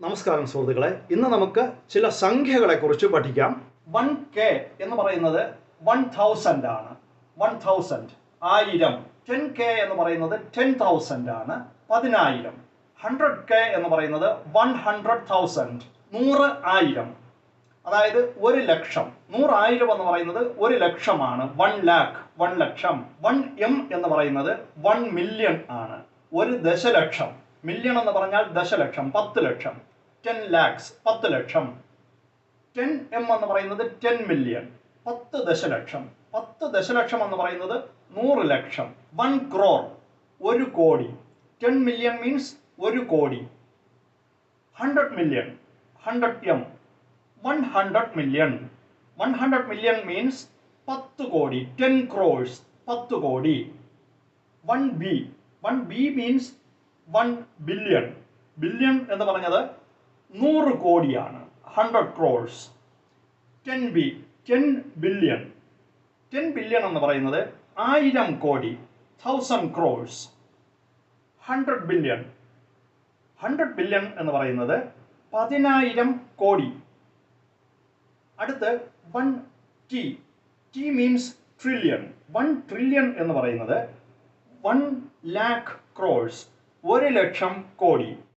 നമസ്കാരം സുഹൃത്തുക്കളെ, ഇന്ന് നമുക്ക് ചില സംഖ്യകളെ കുറിച്ച് പഠിക്കാം. 1K എന്ന് പറയുന്നത് 1000 ആണ്. 1000 1000. 10K എന്ന് പറയുന്നത് 10,000 ആണ്. 10000. 100K എന്ന് പറയുന്നത് 100,000. 100,000 അതായത് 1 ലക്ഷം. 100,000 എന്ന് പറയുന്നത് 1 ലക്ഷമാണ്. 1 lakh 1 ലക്ഷം. 1M എന്ന് പറയുന്നത് 1 million ആണ്. 1 ദശലക്ഷം. മില്യൺ എന്ന് പറഞ്ഞാൽ ദശലക്ഷം, 10 ലക്ഷം. 10 lakhs 10 ലക്ഷം. 10M എന്ന് പറയുന്നത് 10 million, 10 ദശലക്ഷം. 10 ദശലക്ഷം എന്ന് പറയുന്നത് 100 ലക്ഷം. 1 crore 1 കോടി. 10 million മീൻസ് 1 കോടി. 100 million 100M 100 million. 100 million means 10 കോടി. 10 crores 10 കോടി. 1B means 1 billion. ബില്യൺ എന്ന് പറഞ്ഞത് 100 കോടിയാണ്. 100 crores. 10B 10 billion. 10 billion എന്ന് പറയുന്നത് 1000 കോടി. 1000 crores. 100 billion. 100 billion എന്ന് പറയുന്നത് 10,000 കോടി. അടുത്ത് 1T. T means trillion. 1 trillion എന്ന് പറയുന്നത് 1 lakh crores 1 ലക്ഷം കോടി.